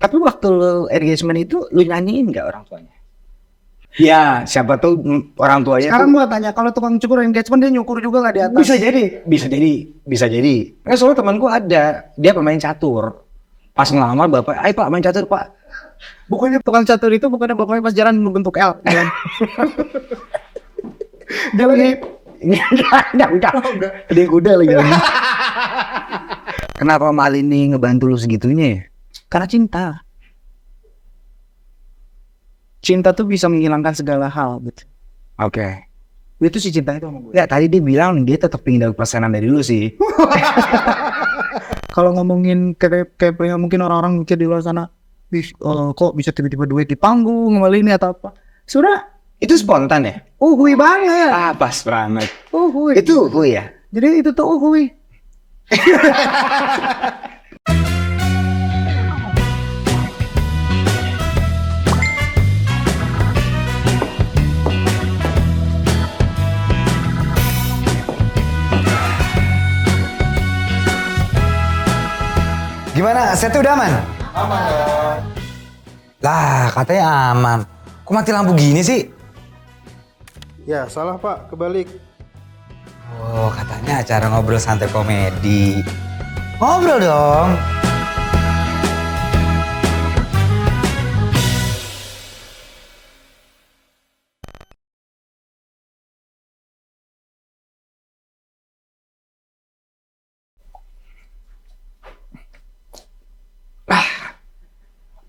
Tapi waktu lu engagement itu lu nyanyiin nggak orang tuanya? Ya, siapa tuh orang tuanya. Sekarang gua tanya, kalau tukang cukur engagement dia nyukur juga nggak di atas? Bisa jadi. Soalnya teman gua ada, dia pemain catur. Pas ngelamar bapak, ayo pak main catur pak. Bukannya tukang catur itu bukannya bapaknya pas jalan membentuk L, jalan. Jalan nih. Udah. Ada yang kuda lagi. Kenapa Mal ini ngebantu lu segitunya ya? Karena cinta. Cinta tuh bisa menghilangkan segala hal gitu. Oke. Itu si cinta itu sama gue. Ya tadi dia bilang dia tetap ingin dapat persenan dari lu sih. Kalau ngomongin kayak mungkin orang-orang mikir di luar sana, kok bisa tiba-tiba duit di panggung ngemal ini atau apa? Sudah Itu spontan ya? uhui banget. Pas banget. Uhui. Itu uhui ya? Jadi itu tuh uhui. Gimana? Setnya udah aman? Aman. Lah, katanya aman. Kok mati lampu gini sih? Ya, salah Pak, kebalik. Oh, katanya acara ngobrol santai komedi. Ngobrol dong.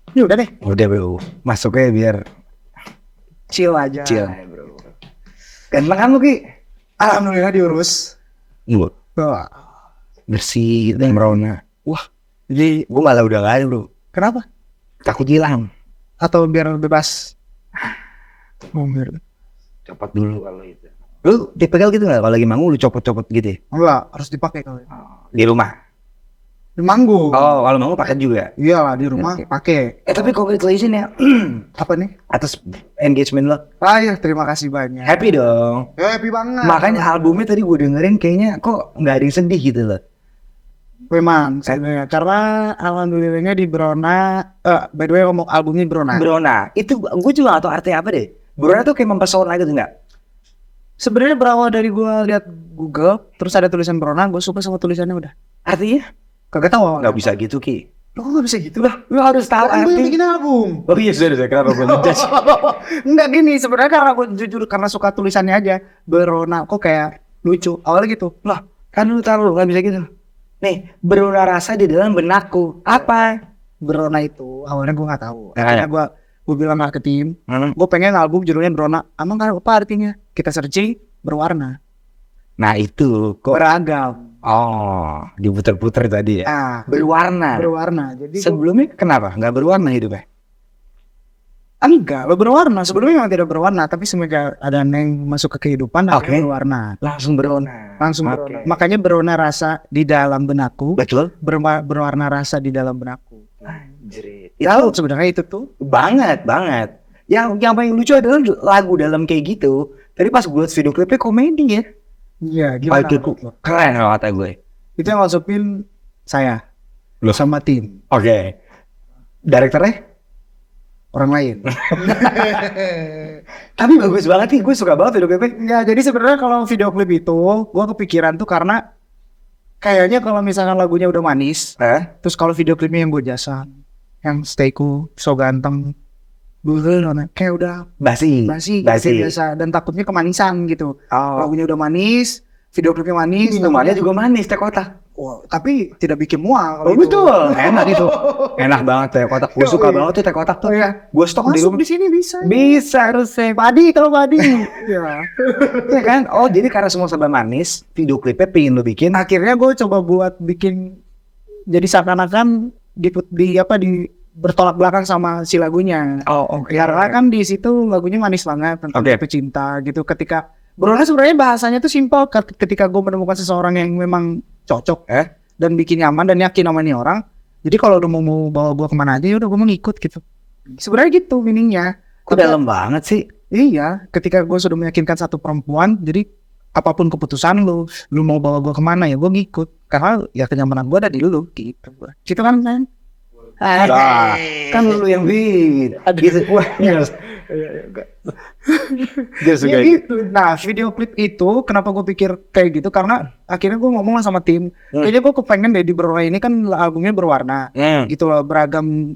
Ini udah deh. Udah bro, masuknya biar Chill aja. chill. Bro. Ganteng kan lu Ki? Alhamdulillah diurus. Wah, bersih gitu yang merona. Wah, jadi Gue malah udah gak ada bro, kenapa? takut hilang. Atau biar bebas? Oh, biar. Copot dulu kalau itu. Lu tipikal gitu gak kalau lagi manggung lu copot-copot gitu ya? Enggak, harus dipakai kalau Di rumah? di manggung. Oh, kalau manggung pakai juga? Iyalah di rumah pakai. Tapi congratulations ya Apa nih? atas engagement lo. Ah ya, terima kasih banyak. Happy dong. Happy banget. Makanya albumnya tadi gue dengerin kayaknya kok nggak ada yang sedih gitu loh. Memang sebenarnya karena alhamdulillahnya di Brona. By the way ngomong albumnya Brona. Brona, itu gue juga gak tau artinya apa deh. Brona tuh kayak mempesona gitu nggak? Sebenarnya berawal dari gua lihat Google, terus ada tulisan Brona, gue suka sama tulisannya udah. Artinya? Kagak tahu awalnya. Nggak bisa gitu Ki. Lo kok gak bisa gitu lah? Lu harus tahu Kan gue yang arti. bikin album. Oh iya sudah kenapa gue ngejudge. Enggak gini, sebenarnya karena gue jujur karena suka tulisannya aja. Brona, kok kayak lucu. Awalnya gitu. Lah kan lu taruh nggak bisa gitu. Nih berona rasa di dalam benakku. Apa? Brona itu awalnya gue nggak tahu. Nah, Akhirnya gue bilang ke tim, Hmm. gue pengen album judulnya Brona. Emang kan apa artinya? Kita searching berwarna, Nah itu kok. beragam. Oh diputer-puter tadi ya. Ah, Berwarna. berwarna. Jadi Sebelumnya kenapa nggak berwarna hidupnya? enggak berwarna. Sebelumnya memang tidak berwarna, tapi semenjak ada Neng masuk ke kehidupan, Oke. akhirnya berwarna. Langsung berwarna. Langsung Oke. berwarna. Makanya berwarna rasa di dalam benakku, Betul. berwarna rasa di dalam benakku. Anjir. Tahu sebenarnya itu tuh Banget. Yang paling lucu adalah lagu dalam kayak gitu. Tadi pas gue liat video klipnya komedi ya. iya Gimana? gimana? Keren kalau kata gue. Itu yang masukin saya Loh. sama tim Oke. Direkturnya? orang lain. Tapi bagus banget nih. Gue suka banget video klipnya. Ya jadi sebenarnya kalau video klip itu gua kepikiran tuh karena kayaknya kalau misalkan lagunya udah manis, terus kalau video klipnya yang gue jasa, yang stay cool, so ganteng, kayak udah Basi. basi biasa dan takutnya kemanisan gitu. Oh. Lagunya udah manis, video klipnya manis, Minumannya juga manis teh kotak. wah, tapi tidak bikin mual kalau Oh itu. betul. Enak itu. Enak banget teh kotak. Gue suka iya. banget tuh teh kotak tuh. Oh, iya. Gue stok di Masuk rumah. di sini bisa. Bisa harusnya. Padi kalau padi. Ya. Ya kan? Oh jadi karena semua serba manis, video klipnya pengen lo bikin. Akhirnya gue coba buat bikin jadi seakan-akan di bertolak belakang sama si lagunya. Oh oke. Karena kan di situ lagunya manis banget tentang Oke. jatuh cinta gitu. Ketika Brona sebenarnya bahasanya tuh simpel. Ketika gue menemukan seseorang yang memang cocok dan bikin nyaman dan yakin sama nih orang. Jadi kalau udah mau bawa gue kemana aja, ya udah gue mau ngikut gitu. Sebenarnya gitu meaningnya. Kok dalam banget sih? Iya, ketika gue sudah meyakinkan satu perempuan, jadi apapun keputusan lu mau bawa gue kemana ya gue ngikut. Karena ya kenyamanan gue ada di lu gitu. Gitu kan, Sen? Nah, kan lu yang beat. Gitu. Wah, yes. Dia suka Ya gitu. Nah, video klip itu kenapa gue pikir kayak gitu karena akhirnya gue ngomong lah sama tim. Kayaknya gue kepengen deh di Berwarna ini kan albumnya berwarna. Gitu loh, beragam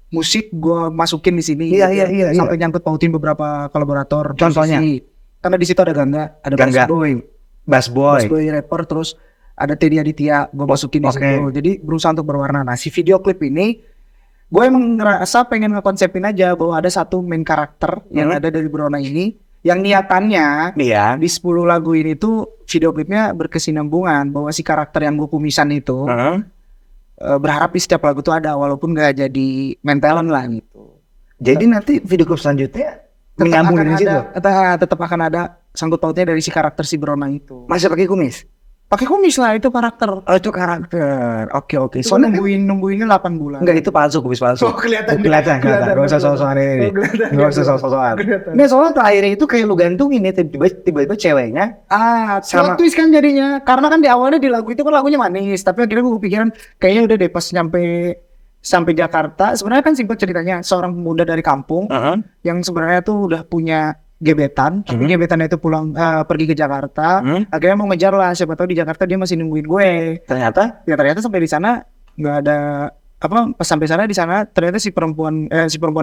musik gue masukin di sini. Iya, gitu. iya. Sampai nyangkut pautin beberapa kolaborator. Contohnya? musisi. Karena di situ ada Gangga, ada Gangga. Bass Bass Boy Boy. rapper, terus ada Teddy Aditya, gue masukin di Oke. situ. Jadi berusaha untuk berwarna. Nah, si video klip ini gue emang ngerasa pengen ngekonsepin aja bahwa ada satu main karakter yang ada dari Berwarna ini yang niatannya Iya. di 10 lagu ini tuh video klipnya berkesinambungan bahwa si karakter yang gue kumisan itu berharap di setiap lagu tuh ada walaupun gak jadi main talent lah gitu. Jadi nanti video klip selanjutnya menyambung dari situ. Tetap akan ada sangkut pautnya dari si karakter si Berwarna itu. Masih pakai kumis? Pakai kumis lah, itu karakter. Oh, itu karakter. Oke. So nungguinnya 8 bulan. Enggak, itu palsu, kumis palsu. Oh, kelihatan. Kelihatan. Gak usah soal-soal ini. Gak usah soal-soal. Ini soalnya terakhirnya itu kayak lu gantungin ya, tiba-tiba ceweknya. Sama twist kan jadinya. Karena kan di awalnya di lagu itu kan lagunya manis, tapi akhirnya gue kepikiran kayaknya udah deh pas sampai Jakarta. Sebenarnya kan simpel ceritanya, seorang pemuda dari kampung yang sebenarnya tuh udah punya gebetan, tapi gebetannya itu pulang pergi ke Jakarta. Akhirnya mau ngejar lah, siapa tahu di Jakarta dia masih nungguin gue. Ternyata Ternyata sampai di sana nggak ada apa, pas sampai sana di sana ternyata si perempuan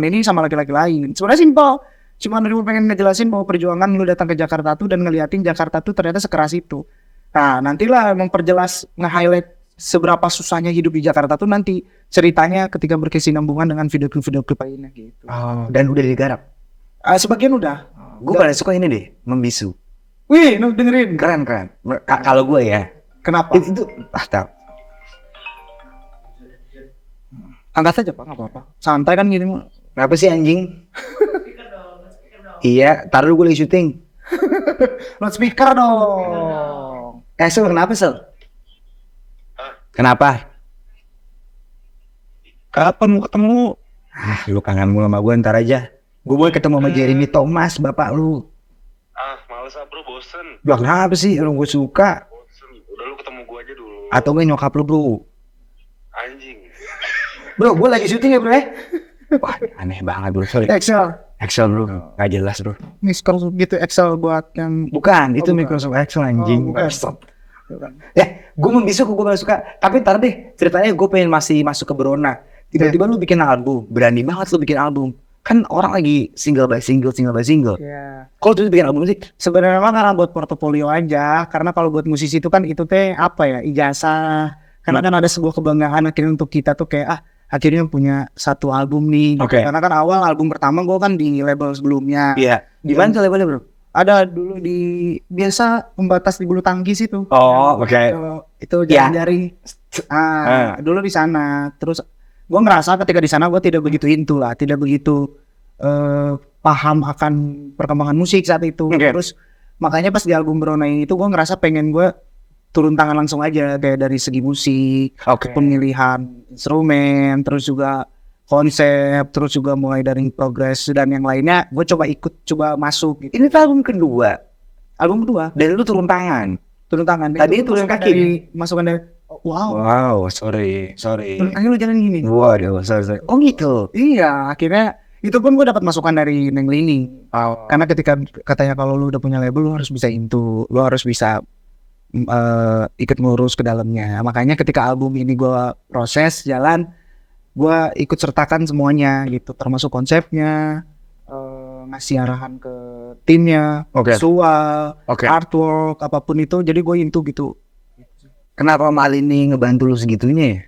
ini sama laki-laki lain. Sebenarnya simpel, cuma gue pengen ngejelasin bahwa perjuangan lu datang ke Jakarta tuh dan ngeliatin Jakarta tuh ternyata sekeras itu. Nah, nantilah memperjelas nge-highlight seberapa susahnya hidup di Jakarta tuh nanti ceritanya ketika berkesinambungan dengan video klip lainnya gitu. dan udah digarap. Sebagian udah. Gue paling suka ini deh, membisu. Wih, lu dengerin. Keren. Kalau gue ya. Kenapa? Itu tahu. Angkat aja Pak, nggak apa-apa. Santai kan gini mah. Kenapa sih anjing? Iya, taruh gue lagi syuting. Loudspeaker dong. Sel, kenapa Sel? Kenapa? Kapan mau ketemu? Lu kangen mulu sama gue, ntar aja. Gue mau ketemu sama Jeremy Thomas, bapak lu. Males bro, bosen. Bilang kenapa sih? Lu gue suka. Bosen, udah lu ketemu gua aja dulu. Atau gue nyokap lu bro. Anjing. Bro, gue lagi syuting ya bro ya. Wah, aneh banget bro, sorry. Excel bro, gak jelas bro. Microsoft gitu, Excel buat yang Bukan, itu bukan. Microsoft Excel anjing. bukan. Ya, gue membisu, gue gak suka. Tapi ntar deh, ceritanya gue pengen masih masuk ke Berwarna. Tiba-tiba lu bikin album, berani banget lu bikin album. Kan orang lagi single by single. Ya. Kalau tuh bikin album sih, Sebenarnya mah karena buat portofolio aja, karena kalau buat musisi itu kan itu teh apa ya, ijazah. Karena kan ada sebuah kebanggaan akhirnya untuk kita tuh kayak akhirnya punya satu album nih. Oke. Karena kan awal album pertama gue kan di label sebelumnya. iya. Di mana tuh labelnya bro? Ada dulu di biasa pembatas di bulu tangkis itu. Oh, oke. Itu Ya. jari. Dulu di sana. Terus gue ngerasa ketika di sana gue tidak begitu into lah, tidak begitu paham akan perkembangan musik saat itu. Oke. Terus makanya pas di album Berwarna ini itu gue ngerasa pengen gue turun tangan langsung aja kayak dari segi musik, Oke. pemilihan instrumen, terus juga konsep, terus juga mulai dari progres dan yang lainnya gue coba masuk gitu. Ini tuh album kedua. Album kedua Dan lu turun tangan. turun tangan. Tadi Itu turun masukan kaki. masukan dari wow. Wow, sorry. Turun kaki lu jangan gini. Waduh, sorry. Oh gitu. Iya, akhirnya itu pun gue dapat masukan dari Neng Lini. Oh. Karena ketika katanya kalau lu udah punya label lu harus bisa into, lu harus bisa ikut ngurus ke dalamnya. Makanya ketika album ini gue proses jalan, gue ikut sertakan semuanya gitu, termasuk konsepnya, ngasih arahan ke timnya, Oke. visual, Oke. artwork, apapun itu. Jadi gue into gitu. Kenapa Mal ini ngebantu lu segitunya ya?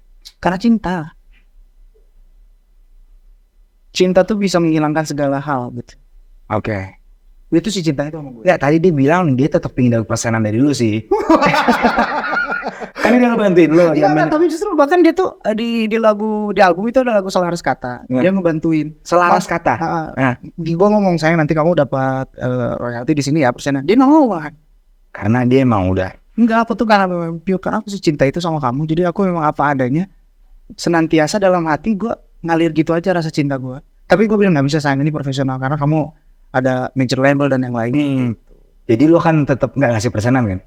Karena cinta. Cinta tuh bisa menghilangkan segala hal gitu. Oke. Itu sih cinta itu sama gue. Enggak, tadi dia bilang dia tetap pingin dapat pesanan dari lu sih. Kan dia ngebantuin lu. Iya, tapi justru bahkan dia tuh di album itu ada lagu Selaras Kata. Iya. Dia ngebantuin. Selaras kata. Nah, Gue ngomong sayang nanti kamu dapat royalti di sini ya persennya. Dia nggak mau lah. karena dia emang udah. Enggak, apa tuh karena memang pure karena aku sih cinta itu sama kamu. Jadi aku memang apa adanya. Senantiasa dalam hati gue ngalir gitu aja rasa cinta gue. Tapi gue bilang nggak bisa sayang, ini profesional karena kamu ada major label dan yang lain. Jadi lu kan tetap nggak ngasih persenan kan?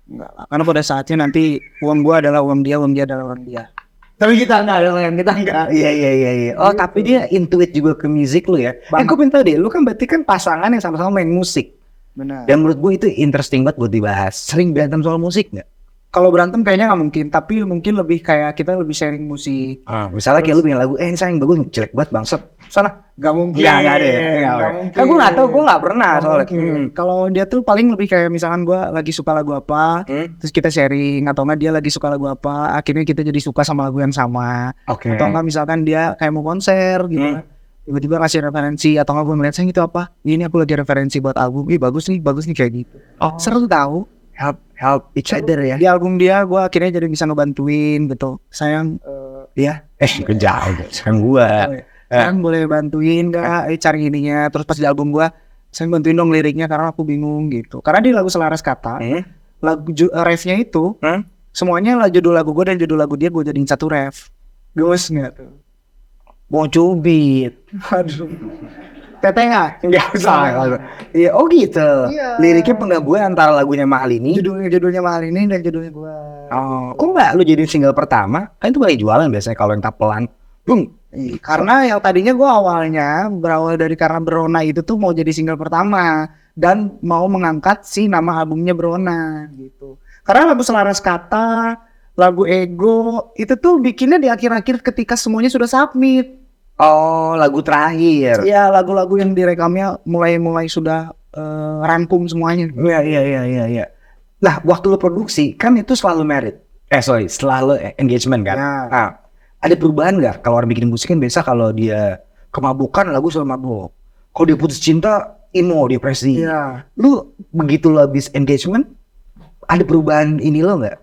Enggak lah. Karena pada saatnya nanti uang gue adalah uang dia adalah uang dia. Tapi kita enggak ada yang kita enggak. Iya. Oh, tapi dia intuit juga ke musik lu ya. Banget. Gue minta deh, lu kan berarti kan pasangan yang sama-sama main musik. Benar. Dan menurut gue itu interesting banget buat dibahas. Sering berantem soal musik nggak? Kalau berantem kayaknya nggak mungkin, tapi mungkin lebih kayak kita lebih sharing musik. Misalnya kayak lu punya lagu, ini sayang bagus, jelek banget bangsat. Sana. Gak mungkin. Nggak ada ya? Nggak. Kan gue nggak tahu, gue nggak pernah Nggak soalnya. mungkin. Kalau dia tuh paling lebih kayak misalkan gue lagi suka lagu apa, terus kita sharing, atau enggak dia lagi suka lagu apa, akhirnya kita jadi suka sama lagu yang sama. Oke. Atau enggak misalkan dia kayak mau konser gitu, tiba-tiba kasih referensi, atau enggak gue ngeliat sayang itu apa? Ini aku lagi referensi buat album, bagus nih kayak gitu. Oh. Seru tahu. Help each other ya. Di album dia gue akhirnya jadi bisa ngebantuin gitu. Sayang, Dia. Kejauh. Sekarang gua. sayang boleh bantuin gak? Cari ininya. Terus pas di album gue, sayang bantuin dong liriknya karena aku bingung gitu. Karena dia lagu selaras kata, lagu refnya itu semuanya lah judul lagu gue dan judul lagu dia gue jadiin satu ref. Gemes nggak tuh? Mau cubit. Aduh. Teteh nggak? Enggak usah. Iya, oh gitu. Iya. Liriknya penggabungan antara lagunya Mahal ini. Judulnya mahal ini dan judulnya gue. Oh, kok nggak lu jadi single pertama? Kan itu paling jualan biasanya kalau yang tapelan. Bung. Karena yang tadinya gue awalnya berawal dari karena Berona itu tuh mau jadi single pertama dan mau mengangkat si nama albumnya Berona gitu. Karena lagu selaras kata, lagu ego itu tuh bikinnya di akhir-akhir ketika semuanya sudah submit. Oh, lagu terakhir. Ya lagu-lagu yang direkamnya mulai sudah rangkum semuanya. Iya. Nah, waktu lu produksi kan itu selalu merit. Selalu engagement kan. Ya. Nah, ada perubahan nggak? Kalau orang bikin musik kan biasa kalau dia kemabukan lagu selalu mabuk. Kalau dia putus cinta, emo, depresi. Iya. Lu begitu lu habis engagement, ada perubahan ini lo nggak?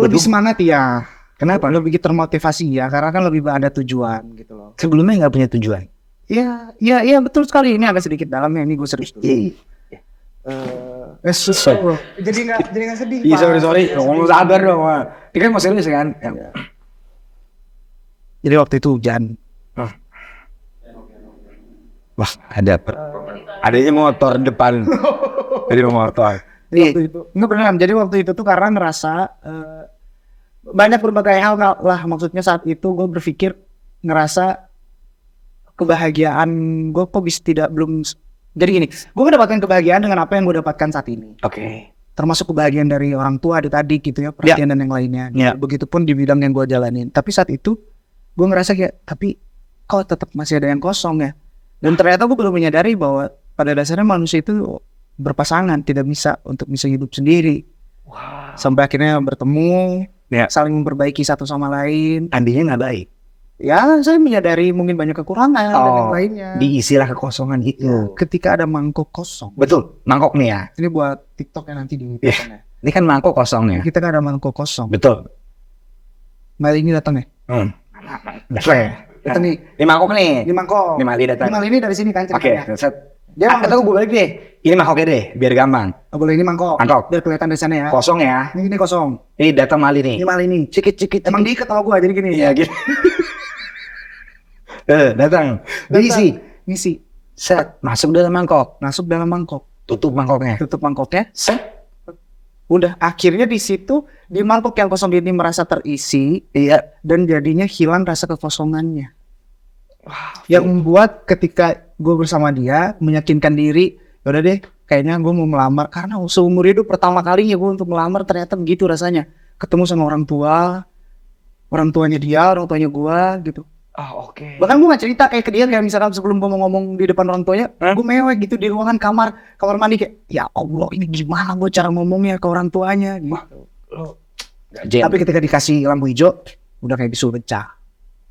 Lebih semangat ya. Kenapa? Lebih termotivasi ya karena kan lebih ada tujuan gitu loh. Sebelumnya nggak punya tujuan. Iya betul sekali. Ini agak sedikit dalamnya ini gue serius dulu. Susah bro. Jadi nggak sedih. Iya, Pak. sorry. Ngomong sabar dong. Ini kan mau serius kan? Jadi waktu itu hujan. Wah, adanya motor depan. Jadi motor. Waktu itu nggak beneran. Jadi waktu itu tuh karena ngerasa banyak berbagai hal lah. Maksudnya saat itu gue berpikir ngerasa kebahagiaan gue kok bisa belum. Jadi gini, gue mendapatkan kebahagiaan dengan apa yang gue dapatkan saat ini. Oke. Termasuk kebahagiaan dari orang tua, adik-adik gitu ya, perhatian dan yang lainnya. Ya. Begitupun di bidang yang gue jalanin. Tapi saat itu gue ngerasa kayak, tapi kok tetap masih ada yang kosong ya. Dan ternyata gue belum menyadari bahwa pada dasarnya manusia itu berpasangan, tidak bisa untuk bisa hidup sendiri. Sampai akhirnya bertemu, saling memperbaiki satu sama lain. Tadinya nggak baik. Ya, saya menyadari mungkin banyak kekurangan dan yang lainnya. Diisilah kekosongan itu. Ketika ada mangkok kosong. Betul, mangkok nih ya. Ini buat TikTok ya nanti di Iya. Ini kan mangkok kosongnya. Kita kan ada mangkok kosong. Betul. Mali ini datang ya? Datang nih. Ini mangkok nih. Ini mangkok. Ini Mali datang. Ini Mali ini dari sini kan Oke, ceritanya. set. Dia Atau gue balik deh. Ini mangkoknya deh, biar gampang. Oh, boleh ini mangkok. Mangkok. Biar kelihatan dari sana ya. Kosong ya. Ini kosong. Ini datang Mali nih. Ini Mali ini. Cikit. Emang diikat sama gua jadi gini. Iya gitu. Datang. Diisi. Ngisi. Set. Masuk dalam mangkok. Masuk dalam mangkok. Tutup mangkoknya. Tutup mangkoknya. Set. Udah. Akhirnya di situ di mangkok yang kosong ini merasa terisi. Iya. Dan jadinya hilang rasa kekosongannya. Yang membuat ketika gue bersama dia meyakinkan diri, yaudah deh, kayaknya gue mau melamar karena seumur hidup pertama kalinya gue untuk melamar ternyata begitu rasanya. Ketemu sama orang tuanya dia, orang tuanya gue gitu. Oh, oke. Bahkan gue gak cerita kayak ke dia, kayak misalkan sebelum gue mau ngomong di depan orang tuanya, gue mewek gitu di ruangan kamar mandi kayak, ya Allah ini gimana gue cara ngomongnya ke orang tuanya gitu. Tapi ketika dikasih lampu hijau, udah kayak bisul pecah.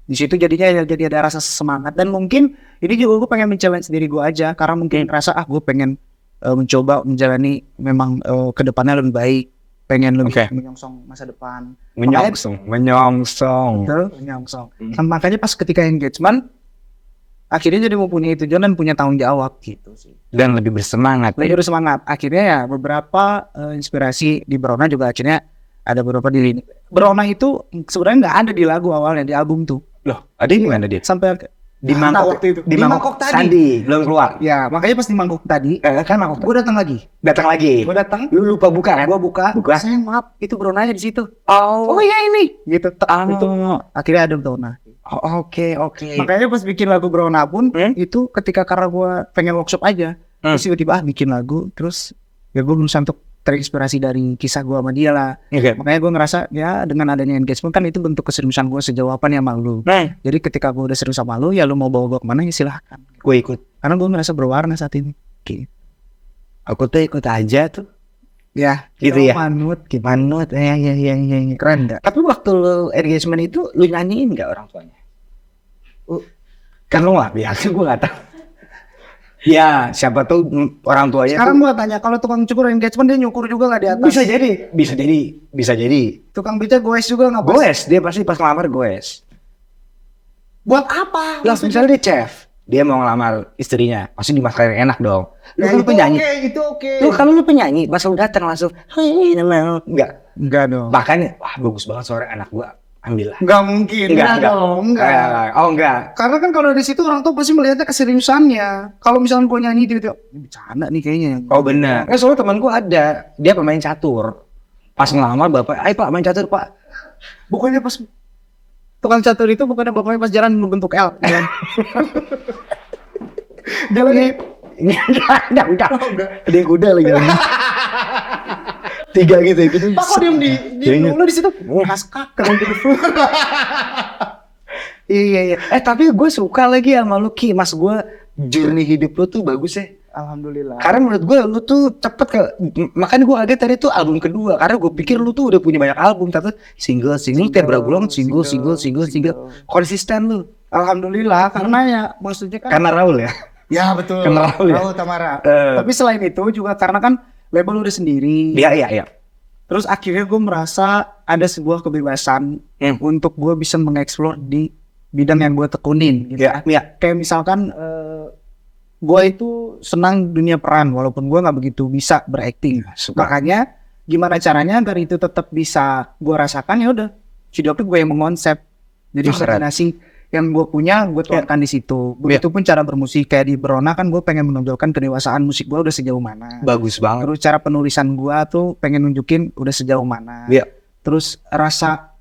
Di situ jadinya jadi ada rasa semangat dan mungkin ini juga gue pengen men-challenge diri gue aja karena mungkin rasa gue pengen mencoba menjalani memang kedepannya lebih baik, pengen lebih menyongsong masa depan. Menyongsong. Betul, menyongsong. Makanya pas ketika engagement akhirnya jadi mempunyai tujuan dan punya tanggung jawab gitu sih. Dan lebih bersemangat. Lebih bersemangat. Akhirnya ya beberapa inspirasi di Berona juga akhirnya ada beberapa di Berona itu sebenarnya nggak ada di lagu awalnya di album tuh. Loh, ada di mana dia? Sampai Di mangkok waktu itu. Di mangkok tadi. Sandi belum keluar. Ya, makanya pas di mangkok tadi, Kan mangkok gue datang lagi. datang lagi. Gue datang, Lu lupa buka kan? gue buka. Buka. Sayang maaf, itu Bronanya di situ. Oh. Oh iya ini. Gitu. Itu Oh. akhirnya ada Brona. Oke. Makanya pas bikin lagu Brona pun itu ketika karena gue pengen workshop aja, terus tiba-tiba bikin lagu, terus ya gue berusaha untuk terinspirasi dari kisah gue sama dia lah. Oke. Makanya gue ngerasa ya dengan adanya engagement kan itu bentuk keseriusan gue sejauh apa nih sama lu. Nah, Jadi ketika gue udah serius sama lu, ya lu mau bawa gue kemana ya silahkan. gue ikut. Karena gue ngerasa berwarna saat ini. Gitu. Aku tuh ikut aja tuh. Ya, Gitu ya? Manut, gitu. Manut, ya. Keren gak? Tapi waktu lu engagement itu, lu nyanyiin gak orang tuanya? Kan lu gak biasa, gue gak tahu. Ya, siapa tahu orang tuanya Sekarang tuh gue tanya, kalau tukang cukur engagement dia nyukur juga gak di atas? bisa jadi. Tukang beca goes juga gak pas? Goes, dia pasti pas ngelamar goes. Buat apa? Lah, misalnya dia chef, dia mau ngelamar istrinya, pasti dimasakin enak dong. Lu Ya, kan itu penyanyi. oke, itu oke. Lu kan lu penyanyi, pas lu datang langsung, enggak. Enggak dong. Makanya, wah bagus banget suara anak gua, ambillah. Enggak mungkin. Enggak. Oh enggak. Karena kan kalau di situ orang tuh pasti melihatnya keseriusannya. Kalau misalnya gue nyanyi tiba-tiba, ini bercanda nih kayaknya. Oh benar. Soalnya teman gua ada, dia pemain catur. Pas ngelamar bapak, ayo pak main catur pak. Bukannya pas tukang catur itu bukannya bapaknya pas jalan bentuk L. Jalan nih. Udah. Ada yang kuda lagi. Tiga gitu. Pak kok diem di lu di situ? Naskah keren gitu. Iya. Tapi gue suka lagi sama lu Ki, mas gue journey hidup lu tuh bagus ya. Alhamdulillah. Karena menurut gue lu tuh cepet ke, makanya gue kaget tadi tuh album kedua. Karena gue pikir lu tuh udah punya banyak album, tapi single tiap berapa bulan single. Konsisten lu. Alhamdulillah karena ya maksudnya kan. Karena Raul ya. Ya betul. Karena Raul ya. Raul Tamara. Tapi selain itu juga karena kan label udah sendiri. Iya. Terus akhirnya gue merasa ada sebuah kebebasan untuk gue bisa mengeksplor di bidang yang gue tekunin gitu. Iya. Kayak misalkan gue itu senang dunia peran walaupun gue nggak begitu bisa berakting. Makanya gimana caranya agar itu tetap bisa gue rasakan, ya udah video klip gue yang mengonsep. Jadi imajinasi yang gue punya gue tuangkan di situ. Begitupun cara bermusik kayak di Brona kan gue pengen menonjolkan kedewasaan musik gue udah sejauh mana. Bagus banget. Terus cara penulisan gue tuh pengen nunjukin udah sejauh mana. Iya. Terus rasa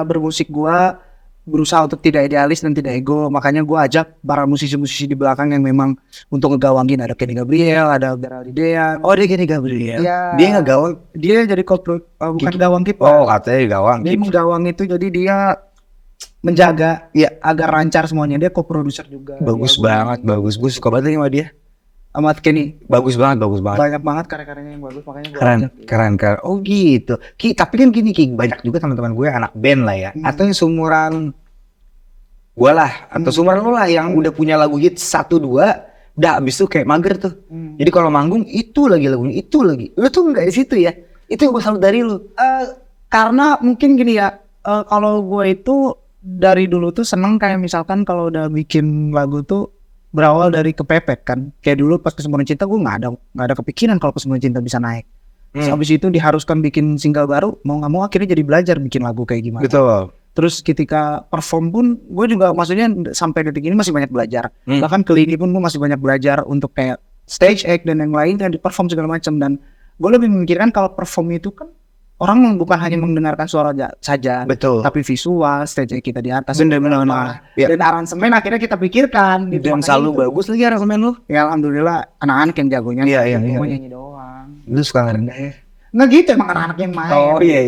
bermusik gue berusaha untuk tidak idealis dan tidak ego. Makanya gue ajak para musisi-musisi di belakang yang memang untuk ngegawangin. Ada Kenny Gabriel, ada Geraldine. Oh dia Kenny Gabriel. Ya. Dia ngegawang. Dia jadi bukan gawang kiper. Oh katanya gawang. Dia menggawang itu jadi dia menjaga ya agar lancar semuanya. Dia co-producer juga. Bagus banget, bagus. Gue suka banget sama dia. Sama Kenny. Bagus banget. Banyak banget karya-karyanya yang bagus, makanya gue Keren. Oh gitu. Ki, tapi kan gini Ki, banyak juga teman-teman gue anak band lah ya. Atau yang seumuran gue lah, atau seumuran lo lah yang udah punya lagu hit 1-2, udah abis itu kayak mager tuh. Jadi kalau manggung itu lagi lagunya, itu lagi. Lu tuh nggak di situ ya? Itu yang gue salut dari lu. Karena mungkin gini ya, kalau gue itu dari dulu tuh seneng kayak misalkan kalau udah bikin lagu tuh berawal dari kepepet kan. Kayak dulu pas Kesempurnaan Cinta gue nggak ada kepikiran kalau Kesempurnaan Cinta bisa naik. Terus habis itu diharuskan bikin single baru, mau nggak mau akhirnya jadi belajar bikin lagu kayak gimana. Betul. Terus ketika perform pun gue juga maksudnya sampai detik ini masih banyak belajar. Bahkan ke Lini pun gue masih banyak belajar untuk kayak stage act dan yang lain dan di perform segala macam. Dan gue lebih memikirkan kalau perform itu kan orang bukan hanya mendengarkan suara saja, Betul. tapi visual, stage kita di atas, Bener. dan aransemen akhirnya kita pikirkan. Gitu. Dan Makanya selalu itu. bagus lagi aransemen lu. Ya alhamdulillah anak-anak yang jagonya. Iya. Gue nyanyi doang. Lu suka ngerendah ya? Nggak gitu emang anak-anak yang main. Oh iya.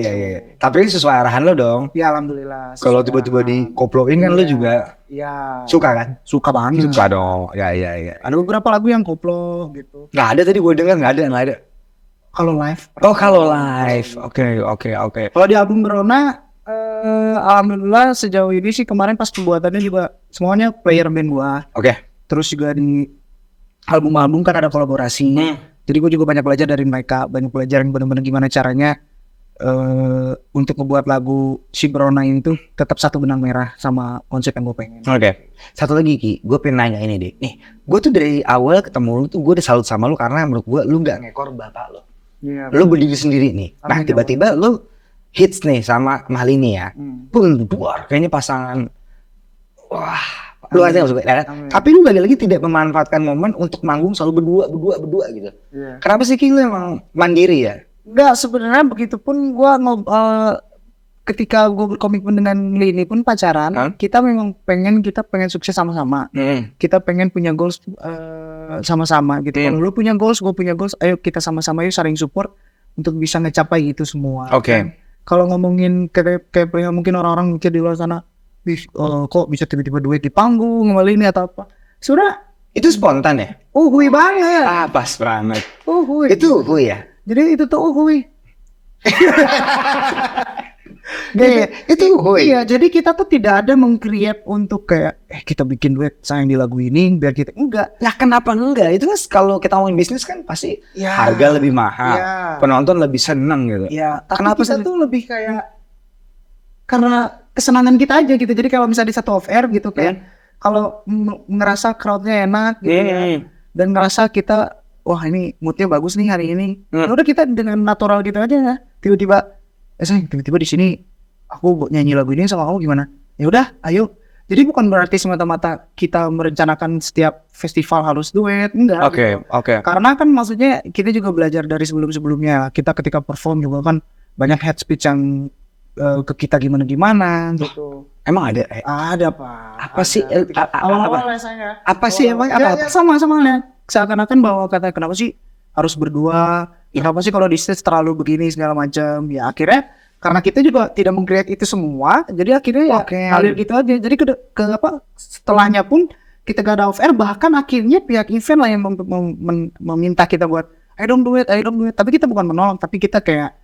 Tapi sesuai arahan lo dong. Ya alhamdulillah. Kalau tiba-tiba dikoploin kan lu juga ya suka kan? suka banget. Suka dong. Ya. Ada beberapa lagu yang koplo gitu. Nggak ada tadi gue denger, nggak ada. Kalau live. Oh kalau live, oke. Kalau di album Brona, alhamdulillah sejauh ini sih kemarin pas pembuatannya juga semuanya player band gua. Oke. Terus juga di album-album kan ada kolaborasi. Jadi gue juga banyak belajar dari mereka, banyak belajar yang benar-benar gimana caranya untuk membuat lagu si Brona ini tuh tetap satu benang merah sama konsep yang gue pengen. Oke. Satu lagi Ki, gue pengen nanya ini deh. Nih, gue tuh dari awal ketemu lu tuh gue udah salut sama lu karena menurut gue lu nggak ngekor bapak lu. Iya. Lu berdiri sendiri nih. Nah Amin, tiba-tiba lu hits nih sama Mahalini ya. Pun duar kayaknya pasangan wah luar biasa maksudnya, kan? Tapi lu lagi-lagi tidak memanfaatkan momen untuk manggung selalu berdua gitu. Kenapa sih Ki lu emang mandiri ya? Enggak, sebenarnya begitupun gua ketika gue berkomitmen dengan Lini pun pacaran, kita pengen sukses sama-sama. Kita pengen punya goals sama-sama gitu. Kalau lu punya goals, gue punya goals, ayo kita sama-sama yuk saling support untuk bisa ngecapai itu semua. Oke. Kalau ngomongin kayak mungkin orang-orang mikir di luar sana, kok bisa tiba-tiba duet di panggung sama Lini atau apa? Sudah Itu spontan ya? uhui banget. Ah, pas banget. Uhui. Itu ya? Jadi itu tuh uhui. Itu Iya, jadi kita tuh tidak ada meng-create untuk kayak kita bikin duet sayang di lagu ini biar kita enggak. Lah kenapa enggak? Itu kan kalau kita ngomongin bisnis kan pasti harga lebih mahal, penonton lebih seneng gitu. Ya, tapi Kenapa kita tuh lebih kayak karena kesenangan kita aja gitu. Jadi kalau misalnya di satu off air gitu kan, kalau ngerasa crowdnya enak gitu ya, dan ngerasa kita wah ini moodnya bagus nih hari ini, udah kita dengan natural gitu aja ya. Tiba-tiba sayang, tiba-tiba di sini aku nyanyi lagu ini sama kamu gimana? Ya udah, ayo. Jadi bukan berarti semata-mata kita merencanakan setiap festival harus duet, enggak. Oke. Karena kan maksudnya kita juga belajar dari sebelum-sebelumnya. Kita ketika perform juga kan banyak head speech yang ke kita gimana gitu. Emang ada? Ada Pak. Apa sih? Awal-awal saya. Apa sih emang? Ya, sama-sama lihat. Seakan-akan bahwa kenapa sih harus berdua? Kenapa sih kalau di stage terlalu begini segala macam? Ya akhirnya karena kita juga tidak meng-create itu semua, jadi akhirnya ngalir gitu aja. Jadi setelahnya pun kita gak ada off air, bahkan akhirnya pihak event lah yang meminta kita buat ayo dong duet. Tapi kita bukan menolak, tapi kita kayak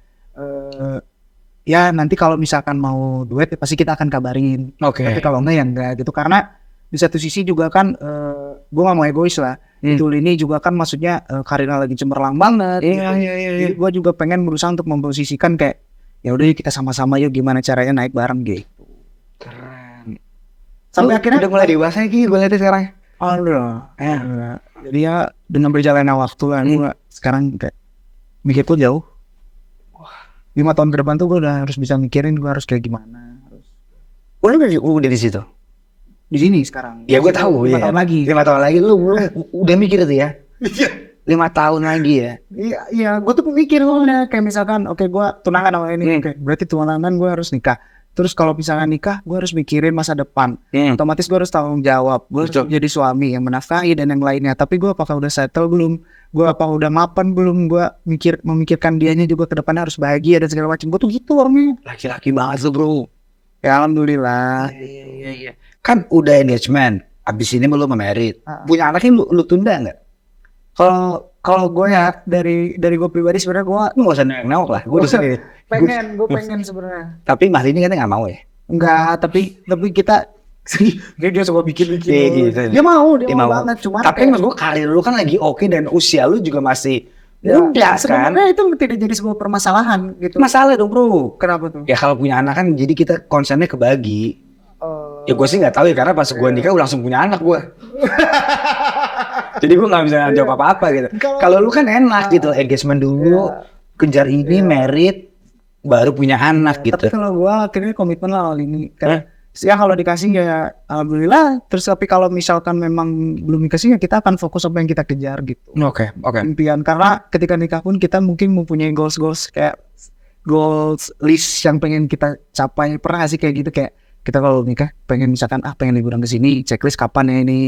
ya nanti kalau misalkan mau duet ya pasti kita akan kabarin. Tapi kalau enggak ya enggak gitu. Karena di satu sisi juga kan gue gak mau egois lah. Itu ini juga kan maksudnya karirnya lagi cemerlang banget. Jadi gue juga pengen berusaha untuk memposisikan kayak ya udah yuk kita sama-sama yuk gimana caranya naik bareng gitu. Keren. Sampai akhirnya udah mulai dewasa Ki, gue lihat sekarang. Jadi ya dengan berjalannya waktu lah, gue sekarang kayak mikir tuh jauh. 5 tahun ke depan tuh gue udah harus bisa mikirin gue harus kayak gimana. Udah di situ. Di sini sekarang. Ya gue tahu 5 tahun lagi. 5 tahun lagi lu udah mikir tuh ya. 5 tahun lagi ya. Iya, gue tuh mikir soalnya kayak misalkan oke, gue tunangan sama ini, oke, berarti tunangan gue harus nikah. Terus kalau misalkan nikah, gue harus mikirin masa depan. Otomatis gue harus tanggung jawab. Gue harus jadi suami yang menafkahi dan yang lainnya. Tapi gue apakah udah settle belum? Gue apa udah mapan belum? Gue memikirkan dianya juga ke depannya harus bahagia dan segala macam. Gue tuh gitu orangnya. Laki-laki banget lu bro. Ya alhamdulillah. Iya. Kan udah engagement. Abis ini lu merit. Punya anaknya lu tunda nggak? Kalau gue ya dari gue pribadi sebenarnya gue Lu nggak usah nengok lah. Gue pengen sebenarnya. Tapi Mahalini kan nggak mau ya. Enggak, tapi kita dia suka bikin gitu. Dia mau banget. Cuma tapi menurut gue karir lu kan lagi oke dan usia lu juga masih muda kan. Sebenarnya itu tidak jadi sebuah permasalahan gitu. Masalah dong bro. Kenapa tuh? Ya kalau punya anak kan jadi kita konsennya kebagi. Ya gue sih nggak tahu ya karena pas gue nikah gue langsung punya anak gue. Jadi gue nggak bisa jawab apa-apa gitu. Kalau lu kan enak gitu, engagement dulu, kejar ini, merit, baru punya anak gitu. Tapi kalau gue akhirnya komitmen lah kali ini. Ya kalau dikasih ya alhamdulillah. Terus tapi kalau misalkan memang belum dikasih ya kita akan fokus apa yang kita kejar gitu. Oke. Impian, karena ketika nikah pun kita mungkin mempunyai goals kayak goals list yang pengen kita capai. Pernah sih kayak gitu, kayak kita kalau nikah pengen misalkan pengen liburan ke sini, checklist kapan ya ini.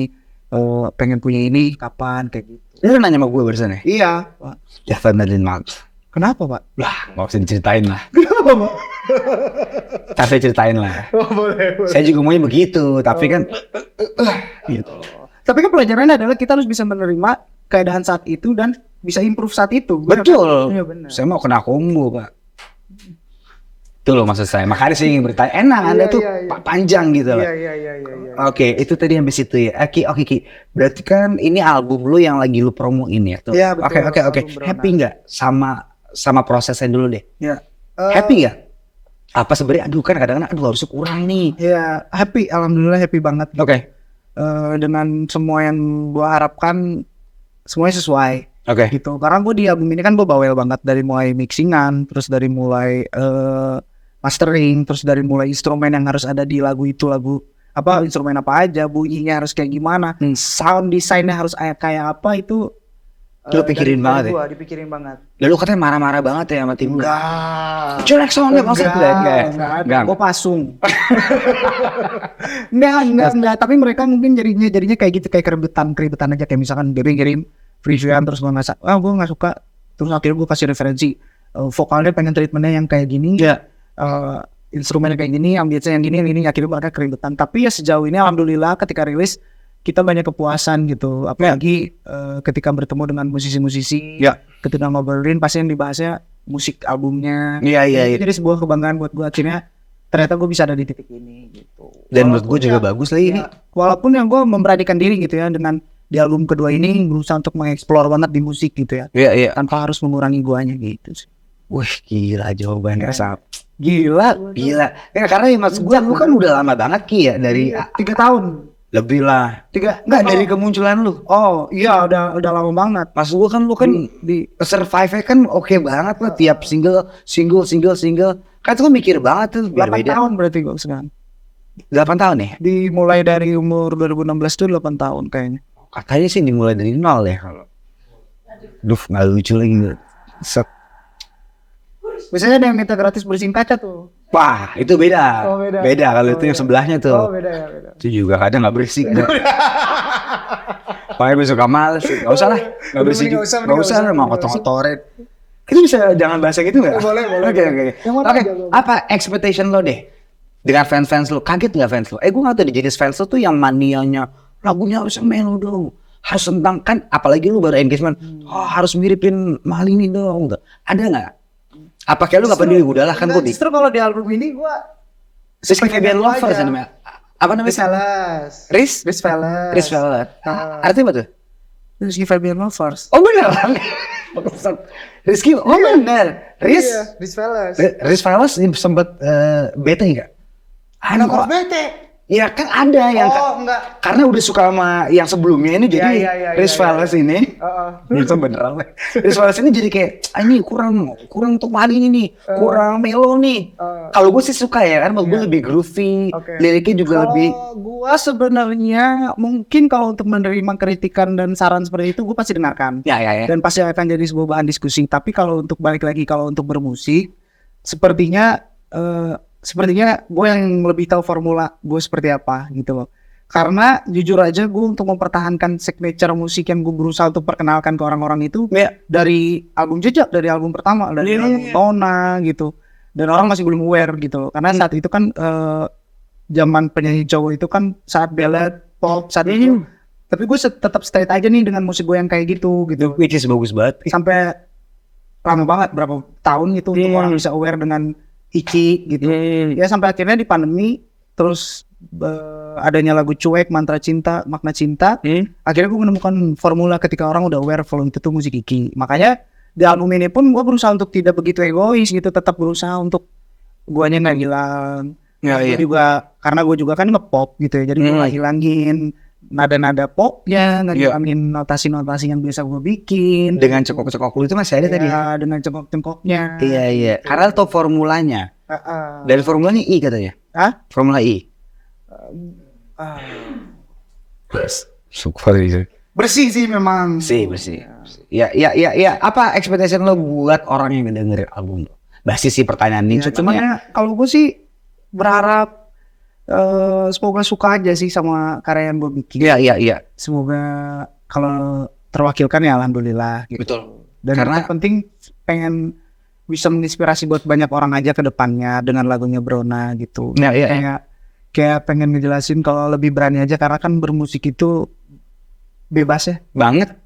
Pengen punya ini kapan kayak gitu. Lu nanya sama gue barusan ya? Iya, Pak. Definitely not. Kenapa, Pak? Lah, nggak usah diceritain lah. Kenapa, Pak? Tapi ceritain lah. Boleh. Saya juga maunya begitu, tapi kan gitu. Tapi kan pelajarannya adalah kita harus bisa menerima keadaan saat itu dan bisa improve saat itu. Betul. Iya, benar. Saya mau kena combo, Pak. Itu loh maksud saya. Makanya saya ingin bertanya, enak Anda tuh panjang gitu loh. Iya. Oke, itu tadi habis itu ya. Oke. Berarti kan ini album lu yang lagi lu promoin ya tuh. Iya, betul. Oke. Happy nggak sama prosesnya dulu deh? Iya. Happy nggak? Apa sebenarnya? Aduh kan kadang-kadang harusnya kurang nih. Iya, happy. Alhamdulillah happy banget. Oke. Dengan semua yang gua harapkan semuanya sesuai. Oke. Gitu. Karena gua di album ini kan gua bawel banget dari mulai mixingan, terus dari mulai mastering, terus dari mulai instrumen yang harus ada di lagu itu, instrumen apa aja, bunyinya harus kayak gimana, sound desainnya harus kayak apa itu. Lu pikirin banget ya? Dipikirin banget. Lalu katanya marah-marah banget ya sama tim lu. Enggak. Jelek soundnya maksud gue. Enggak. Gue pasung. Enggak. Tapi mereka mungkin jadinya kayak gitu, kayak keributan aja. Kayak misalkan dia ngirim Frisian terus gue nggak suka. Terus akhirnya gue kasih referensi. Vokalnya pengen treatmentnya yang kayak gini. Instrumennya kayak gini, ambience yang gini. Akhirnya mereka keributan. Tapi ya sejauh ini alhamdulillah ketika rilis kita banyak kepuasan gitu, apalagi ketika bertemu dengan musisi-musisi, ketika ngobrolin pasti yang dibahasnya musik albumnya. Iya. Jadi sebuah kebanggaan buat gue, akhirnya ternyata gue bisa ada di titik ini gitu. Dan menurut gue juga bagus lah ini. Walaupun yang gue memberanikan diri gitu ya, dengan di album kedua ini berusaha untuk mengeksplor banget di musik gitu ya. Iya. Tanpa harus mengurangi guanya gitu sih. Wih gila jawabannya Sap. Gila. Ya, karena ya maksud gue lu kan udah lama banget Ki ya dari 3 tahun. lebih lah. Dari kemunculan lu. Oh iya udah lama banget. Maksud gua kan lu kan di survive-nya kan oke banget lah, tiap single. Kan itu kan mikir banget tuh biar 8 beda. tahun berarti gua sekarang. 8 tahun ya? Dimulai dari umur 2016 tuh 8 tahun kayaknya. Katanya sih dimulai dari 0 ya kalau. Duh nggak lucu lagi gitu. Set. Biasanya ada yang minta gratis bersihin kaca tuh. Wah itu beda. Oh, beda. Beda kalau itu yang sebelahnya tuh. Oh beda ya beda. Itu juga kadang nggak bersih. Pakai besok males. Gak usah lah. Gak bersih. Gak usah lah mau kotor-kotorin. Kita bisa jangan bahasa gitu nggak? Boleh. Oke. Oke. Apa expectation lo deh dengan fans lo? Kaget nggak fans lo? Gue nggak tahu di jenis fans lo tuh yang manianya lagunya harus melo dong, harus tentang kan, apalagi lu baru engagement, harus miripin Malini dong. Ada nggak? Apa kayak lu nggak peduli? Udahlah kan gue Justru kalau di album ini gue Rizky Febian Lovers namanya. Apa namanya? Riz Feller. Artinya apa tuh? Rizky Febian Lovers. Oh bener. Rizky, oh bener. Riz Feller sempet bete nggak? Anak kok bete? Ya kan ada yang enggak. Karena udah suka sama yang sebelumnya ini jadi Riz Feller ini. Itu beneran. Riz Feller ini jadi kayak ini kurang untuk mali ini nih, kurang melo nih. Kalau gue sih suka ya kan, gue lebih groovy, liriknya juga lebih. Gue sebenarnya mungkin kalau untuk menerima kritikan dan saran seperti itu gue pasti dengarkan. Ya. Dan pasti akan jadi sebuah bahan diskusi. Tapi kalau untuk balik lagi kalau untuk bermusik, sepertinya gue yang lebih tahu formula gue seperti apa gitu loh. Karena jujur aja gue untuk mempertahankan signature musik yang gue berusaha untuk perkenalkan ke orang-orang itu dari album Jejak, dari album pertama, dari album Tona gitu. Dan orang masih belum aware gitu loh. Karena saat itu kan zaman penyanyi cowok itu kan saat ballad, pop, saat itu. Tapi gue tetap straight aja nih dengan musik gue yang kayak gitu. Which is bagus banget. Sampai lama banget, berapa tahun itu untuk orang bisa aware dengan Iki gitu. Ya sampai akhirnya di pandemi terus adanya lagu Cuek, Mantra Cinta, Makna Cinta. Akhirnya gue menemukan formula ketika orang udah aware kalau itu tuh musik Iki. Makanya di album ini pun gue berusaha untuk tidak begitu egois gitu, tetap berusaha untuk guanya nggak hilang. Juga karena gue juga kan nge-pop gitu ya. Jadi gue nggak hilangin nada-nada popnya, nggak hilangin notasi-notasi yang biasa gue bikin. Dengan cekok-cekok lu itu masih ada tadi. Dengan cengkok-cengkoknya. Iya. Karena tau formulanya. Dari formulanya I katanya. Formula I. Bersih sih memang. Bersih. Ya. Apa expectation lo buat orang yang dengerin album lo? Basis sih pertanyaan ini. Cuman kalau gue sih berharap semoga suka aja sih sama karya yang gue bikin. Iya. Semoga kalau terwakilkan ya alhamdulillah gitu. Betul. Dan karena penting pengen bisa menginspirasi buat banyak orang aja ke depannya dengan lagunya Brona gitu. Kayak pengen ngejelasin kalau lebih berani aja, karena kan bermusik itu bebas ya. Banget.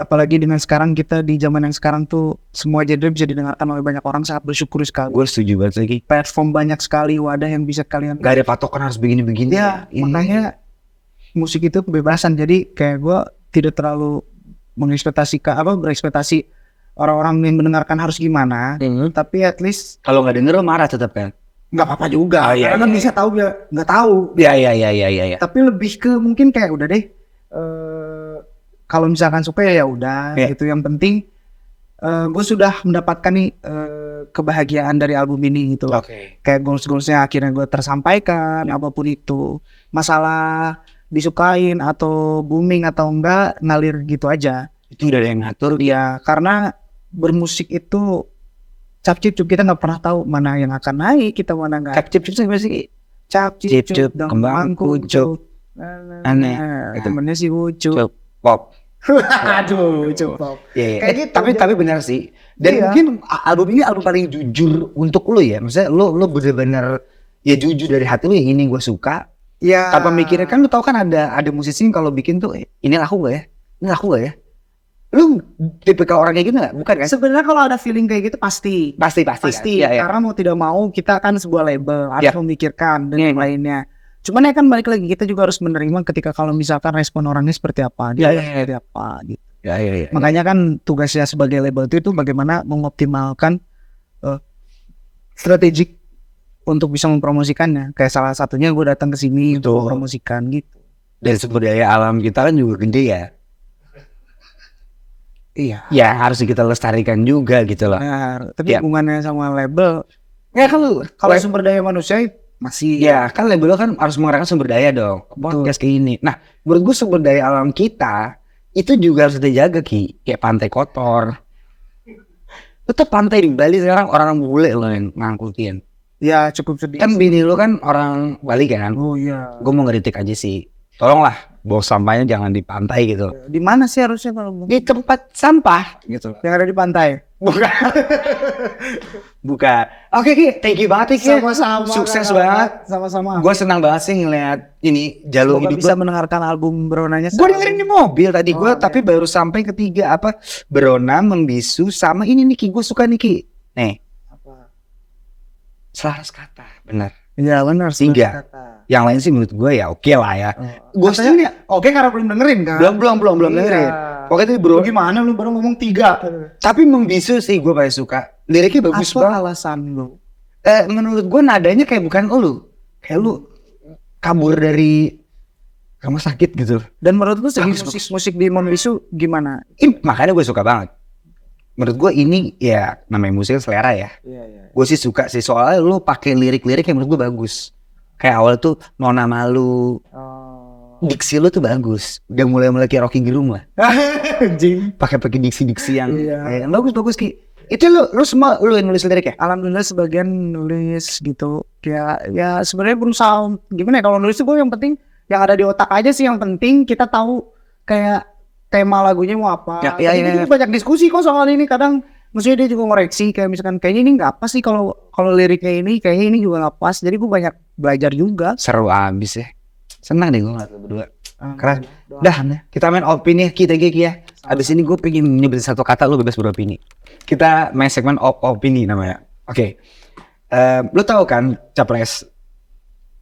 Apalagi dengan sekarang kita di zaman yang sekarang tuh semua genre bisa didengarkan oleh banyak orang, sangat bersyukur sekali. Gue setuju banget lagi. Platform banyak sekali, wadah yang bisa kalian. Gak ada patokan harus begini-begini. Ya, makanya musik itu kebebasan. Jadi kayak gue tidak terlalu berekspektasi orang-orang yang mendengarkan harus gimana. Tapi at least kalau nggak denger lo marah tetap kan? Nggak apa-apa juga. Karena kan bisa tahu ya, nggak tahu. Iya. Tapi lebih ke mungkin kayak udah deh. Kalau misalkan suka ya udah gitu. Yang penting gue sudah mendapatkan nih kebahagiaan dari album ini gitu. Oke. Kayak goals-goalsnya akhirnya gue tersampaikan, apapun itu. Masalah disukain atau booming atau enggak, ngalir gitu aja. Itu udah ada yang ngatur. Ya, karena bermusik itu cap cip cup, kita nggak pernah tahu mana yang akan naik, kita mana nggak. Cap cip cip apa sih? Cap Cip cip cup, cup, kembang kucup. Aneh. Itu temennya si Wucu. Cup pop. Aduh, cukup. Iya, Kayak gitu. Tapi benar sih. Dan Iya. mungkin album ini album paling jujur untuk lo ya. Maksudnya lo bener-bener ya jujur dari hati lo, yang ini gue suka. Ya. Tanpa mikirin, kan lo tau kan ada musisi yang kalau bikin tuh ini laku gak ya? Ini laku gak ya? Lu tipikal orang kayak gitu gak? Bukan kan? Sebenarnya kalau ada feeling kayak gitu pasti. Pasti. Pasti. Kan? Iya. Karena mau tidak mau kita kan sebuah label, harus Iya. memikirkan dan yang lainnya. Cuman ya kan balik lagi, kita juga harus menerima ketika kalau misalkan respon orangnya seperti apa, dia seperti apa gitu. Iya. Makanya kan tugasnya sebagai label itu bagaimana mengoptimalkan strategik untuk bisa mempromosikannya. Kayak salah satunya gue datang ke sini untuk Betul. mempromosikan gitu. Dan sumber daya alam kita kan juga gede ya. Iya. Ya harus kita lestarikan juga gitu loh. Benar. Tapi Iya. hubungannya sama label, Ya kalau kalau sumber daya manusia masih ya kan label lo kan harus mengerahkan sumber daya dong. Podcast kayak ini. Nah, menurut gue sumber daya alam kita itu juga harus dijaga Ki. Kayak pantai kotor. Tetap pantai di Bali sekarang orang bule lo yang ngangkutin. ya cukup sedih. Kan bini lo kan orang Bali kan. Oh iya. Gue mau ngeritik aja sih. Tolonglah bawa sampahnya jangan di pantai gitu. Di mana sih harusnya kalau Di tempat sampah gitu. yang ada di pantai? Bukan. Oke Ki, thank you banget Ki. Sama-sama. Sukses Kak. banget. Sama-sama. Gue senang banget sih ngeliat ini jalur Semoga hidup bisa lo. mendengarkan album Beronanya. Gue dengerin di mobil tadi gue, Oh, tapi baru sampai ketiga apa Berona, Membisu, sama ini nih Ki, gue suka nih Ki. Nih, Apa? selaras kata, bener. Iya benar sih. Tiga. Yang lain sih menurut gue ya oke lah ya. Gue Katanya setuju. oke karena belum dengerin kan? Belum Iya. dengerin. Pokoknya itu bro. Lu gimana lu baru ngomong 3? Tapi Membisu sih gue paling suka. Liriknya bagus Apa banget. alasan lu? Menurut gue nadanya kayak bukan lu. Kayak lu kabur dari rumah sakit gitu. Dan menurut lu segi Bagus, musik di Monbisu gimana? Makanya gue suka banget. Menurut gue ini ya namanya musik selera ya. Iya. Gue sih suka sih soalnya lu pakai lirik-lirik yang menurut gue bagus. Kayak awal tuh Nona Malu, Oh. diksi lu tuh bagus. Udah mulai kayak Rocky Gerung lah. Anjing. Pakai diksi-diksi yang Iya. bagus Ki. Itu lu semua lu yang nulis lirik ya? Alhamdulillah sebagian nulis gitu. Ya sebenarnya berusaha gimana ya, kalau nulis tuh gue yang penting yang ada di otak aja sih, yang penting kita tahu kayak tema lagunya mau apa. Ya, Tapi ini banyak diskusi kok soal ini, kadang maksudnya dia juga ngoreksi kayak misalkan kayaknya ini nggak pas sih kalau liriknya ini, kayaknya ini juga nggak pas. Jadi gue banyak belajar juga. Seru abis ya. Senang deh gue ngeliat lu berdua. Keren. Doakan Dah, ya. kita main opini kita ya. Abis ini gue pengen nyebutin satu kata, lu bebas beropini. Kita main segmen opini namanya. Oke. Lu tahu kan capres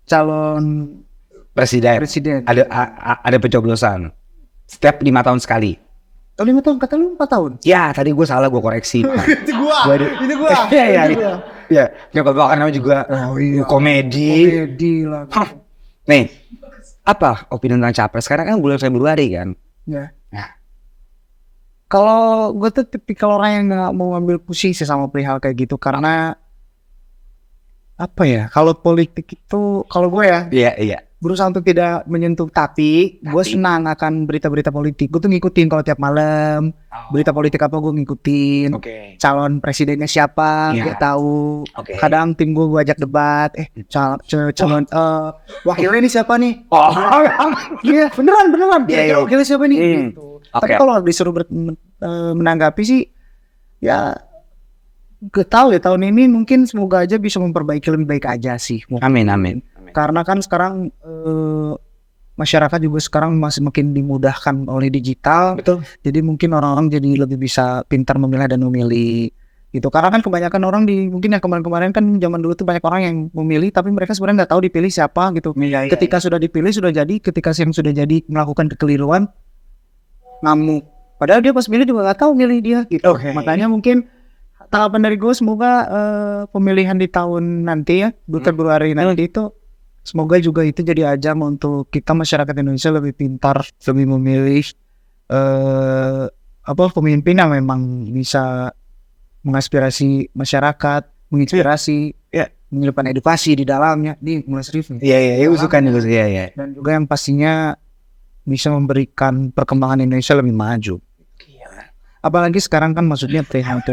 Calon presiden presiden. ada pencoblosan setiap 5 tahun sekali. Oh 5 tahun, kata lu 4 tahun. Ya tadi gue salah, gue koreksi. Itu gua. Iya. Ya nggak apa-apa kan namanya juga komedi. Komedi lah. Hah. Nih, apa opini tentang capres? Sekarang kan bulan Februari kan. Ya. Nah. Kalau gue tuh tipikal orang yang nggak mau ngambil pusing sih sama perihal kayak gitu, karena apa ya? Kalau politik itu, kalau gue ya Iya. berusaha untuk tidak menyentuh, tapi gue senang akan berita-berita politik. Gue tuh ngikutin kalau tiap malam berita politik apa gue ngikutin. Oke. Calon presidennya siapa, Iya. gue tahu. Oke. Kadang tim gue ajak debat. Calon wakilnya ini siapa nih? Oh. Iya beneran. Iya. Wakilnya siapa nih? Hmm. Gitu. Oke. Tapi kalau disuruh menanggapi sih, ya gak tahu ya, tahun ini mungkin semoga aja bisa memperbaiki lebih baik aja sih. Amin. Karena kan sekarang masyarakat juga sekarang masih makin dimudahkan oleh digital. Betul. Jadi mungkin orang-orang jadi lebih bisa pintar memilah dan memilih gitu. Karena kan kebanyakan orang mungkin yang kemarin-kemarin kan zaman dulu tuh banyak orang yang memilih tapi mereka sebenarnya nggak tahu dipilih siapa gitu. Iya. Ketika sudah dipilih sudah jadi, ketika yang sudah jadi melakukan kekeliruan ngamuk. Padahal dia pas milih juga nggak tahu milih dia gitu. Oke. Makanya mungkin tanggapan dari gue semoga pemilihan di tahun nanti ya, Februari nanti itu semoga juga itu jadi ajang untuk kita masyarakat Indonesia lebih pintar, lebih memilih pemimpin yang memang bisa mengaspirasi masyarakat, menginspirasi, menyelipkan edukasi di dalamnya. Ini mulai serius nih. Iya, usukan itu sih, iya. Dan juga yang pastinya bisa memberikan perkembangan Indonesia lebih maju. Apalagi sekarang kan maksudnya THT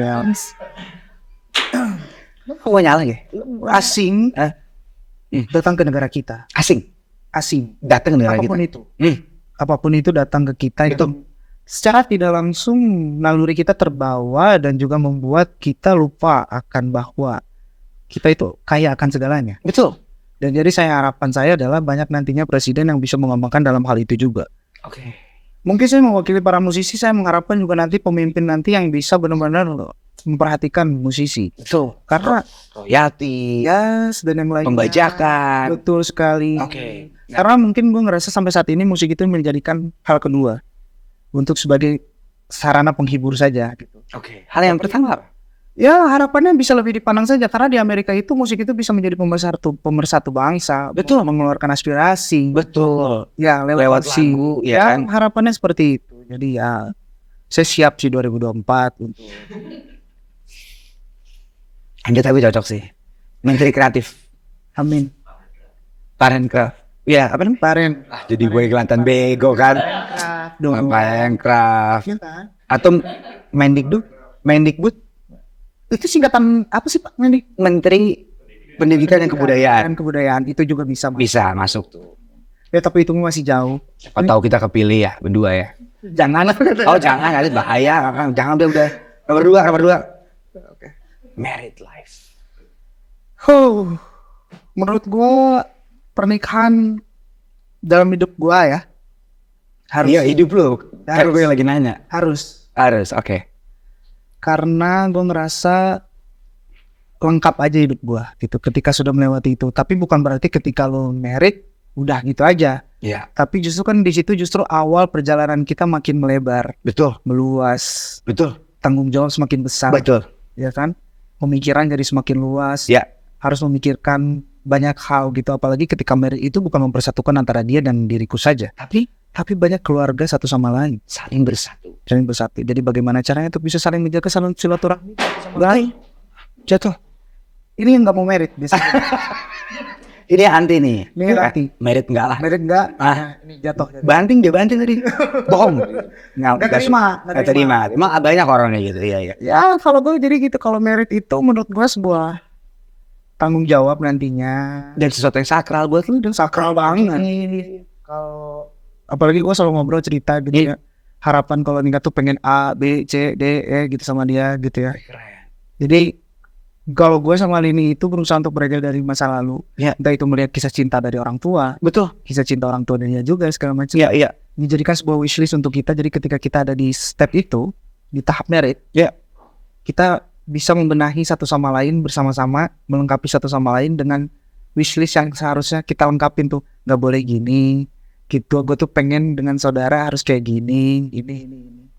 Kok nyala ya? asing datang ke negara kita. Asing datang ke negara kita. Apapun itu. Apapun itu datang ke kita itu secara tidak langsung naluri kita terbawa dan juga membuat kita lupa akan bahwa kita itu kaya akan segalanya. Betul. Dan jadi harapan saya adalah banyak nantinya presiden yang bisa mengembangkan dalam hal itu juga. Oke. Mungkin saya mewakili para musisi, saya mengharapkan juga nanti pemimpin nanti yang bisa benar-benar memperhatikan musisi. Betul. Karena royalti, dan yang lainnya. pembajakan. Betul sekali. Oke. Karena mungkin gue ngerasa sampai saat ini musik itu menjadikan hal kedua untuk sebagai sarana penghibur saja gitu. Oke. Hal yang pertama apa? Ya harapannya bisa lebih dipandang saja karena di Amerika itu musik itu bisa menjadi pemersatu bangsa. Betul. Mengeluarkan aspirasi. Betul. Ya Lewat musik. lagu, ya kan? Harapannya seperti itu. Jadi ya saya siap sih 2024 untuk Anda tapi cocok sih. Menteri Kreatif. amin. Parekraf. Ya, apa namanya? Paren. Jadi gue kelihatan bego kan. Parekraf. Atau Mendikbud. Itu singkatan apa sih Pak Mendik? Menteri Pendidikan dan Kebudayaan. Dan kebudayaan itu juga bisa. Bisa masuk tuh. Ya tapi itu masih jauh. Siapa tahu kita kepilih ya berdua ya. Jangan. Oh jangan, nanti bahaya. Jangan udah. Nomor dua. Oke. Married life. Menurut gua pernikahan dalam hidup gua ya harus. Iya hidup lu. Harus. Gue lagi nanya. Harus. Oke. Karena gua ngerasa lengkap aja hidup gua gitu ketika sudah melewati itu. Tapi bukan berarti ketika lo married udah gitu aja. Iya. Tapi justru kan di situ justru awal perjalanan kita makin melebar, Betul. meluas, tanggung jawab semakin besar. Betul. Ya kan? Pemikiran jadi semakin luas. Ya. Harus memikirkan banyak hal gitu. Apalagi ketika married itu bukan mempersatukan antara dia dan diriku saja. Tapi banyak keluarga satu sama lain. Saling bersatu. Jadi bagaimana caranya untuk bisa saling menjaga silaturahmi? Baik. Jatuh. Ini yang nggak mau merit biasanya. Ini anti nih. Ini anti. Merit enggak lah. Merit enggak. Ini jatuh. Banting tadi. Bohong. Nggak terima. Emang banyak orangnya gitu. Iya. Ya kalau gue jadi gitu. Kalau merit itu menurut gue sebuah tanggung jawab nantinya. Dan sesuatu yang sakral buat lu. Dan sakral banget. Kalau apalagi gue selalu ngobrol cerita gitu ya. Harapan kalau nikah tuh pengen A, B, C, D, E gitu sama dia gitu ya. Jadi kalau gue sama Lini itu berusaha untuk belajar dari masa lalu. Ya. Entah itu melihat kisah cinta dari orang tua. Betul. Kisah cinta orang tua dan dia juga segala macam. Iya. Dijadikan sebuah wishlist untuk kita. Jadi ketika kita ada di step itu, di tahap merit, Ya. kita bisa membenahi satu sama lain bersama-sama, melengkapi satu sama lain dengan wishlist yang seharusnya kita lengkapin tuh. Gak boleh gini, gitu. Gue tuh pengen dengan saudara harus kayak gini, ini.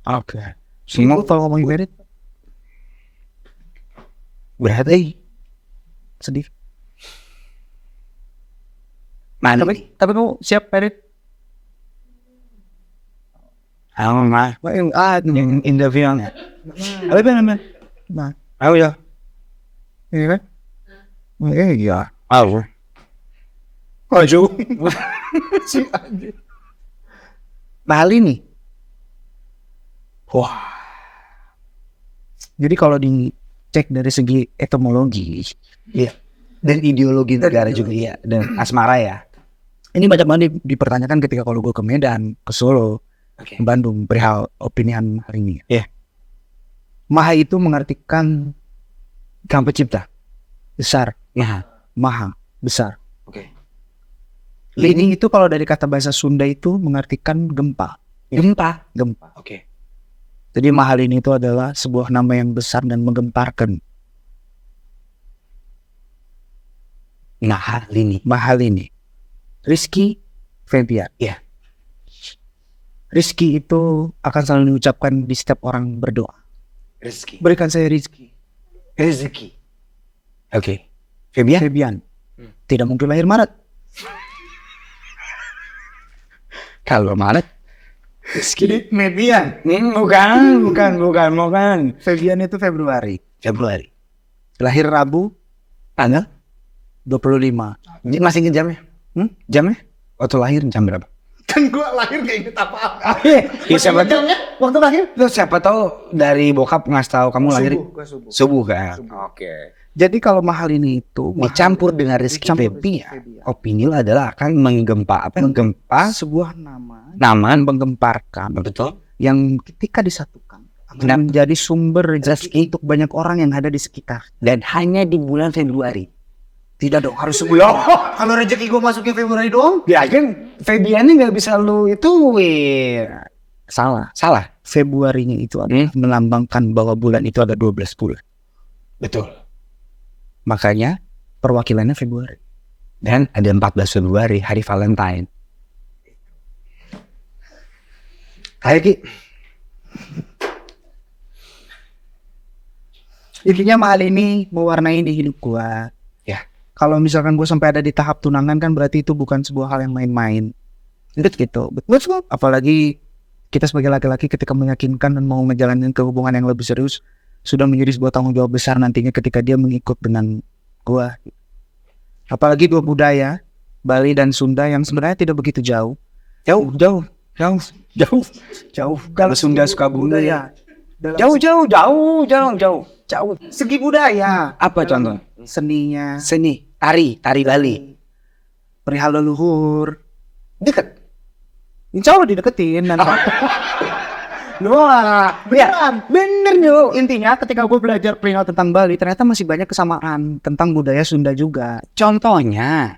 Oke. Semua kalau ngomongin merit Berat sedih. Mana? Tapi kamu siap merit? Mah. Yang interviewnya. Apa namanya? Nah, Ayo ya. iya kan? Iya. Ayo. Maju. Bali nih. Wah. Jadi kalau dicek dari segi etimologi, Iya. Dan ideologi negara juga ya. Dan asmara ya. ini banyak banget dipertanyakan ketika kalau gue ke Medan, ke Solo, Oke. ke Bandung, perihal opinian hari ini. Iya. Maha itu mengartikan Sang Pencipta. besar, Nah. maha, besar. Oke. Lini itu kalau dari kata bahasa Sunda itu mengartikan gempa. Gempa. Oke. Jadi Maha Lini itu adalah sebuah nama yang besar dan menggemparkan. Nah, Lini. Maha Lini. Rizky Febian. Iya. Rizky itu akan selalu diucapkan di setiap orang berdoa. Rezeki. Berikan saya rizki. Rezeki. Oke. Febian. Tidak mungkin lahir Maret. Kalau Maret. Rizky Febian. Bukan. Febian itu Februari. Februari. Lahir Rabu Tanggal? 25. Masih inget jamnya? Jamnya? Waktu lahir jam berapa? Kan gua lahir gak inget apa-apa. Ya, siapa tahu Waktu lahir? lu siapa tahu dari bokap ngasih tahu kamu lahir Gua subuh. subuh kan? Oke. Jadi kalau mahal ini itu Dicampur dengan rezeki Dicampur Febi ya. rezeki Febi, ya. Opini lu adalah akan menggempa sebuah nama nama menggemparkan betul yang ketika disatukan akan Benar. menjadi sumber rezeki untuk banyak orang yang ada di sekitar. dan hanya di bulan Februari. Tidak dong, harus sebelum. Kalau rezeki gua masuknya Februari doang? Ya kan Febiannya nggak bisa lu ituin. Salah. Salah. Februarinya itu adalah melambangkan bahwa bulan itu ada 12 bulan. Betul. Makanya perwakilannya Februari. Dan ada 14 Februari hari Valentine. Ayo Ki. Intinya mahal ini mewarnai di hidup gua. Ya. Kalau misalkan gua sampai ada di tahap tunangan kan berarti itu bukan sebuah hal yang main-main. Betul. Apalagi kita sebagai laki-laki ketika meyakinkan dan mau menjalani hubungan yang lebih serius sudah menjadi sebuah tanggung jawab besar nantinya ketika dia mengikut dengan gua. Apalagi dua budaya Bali dan Sunda yang sebenarnya tidak begitu jauh. Jauh. Kalau Sunda Sukabumi budaya. jauh. Segi budaya. Apa contoh? Seninya, Seni, tari Bali. perihal leluhur. Deket. Insya Allah dideketin nanti. Bener Jo. Intinya ketika gue belajar perihal tentang Bali, ternyata masih banyak kesamaan tentang budaya Sunda juga. Contohnya.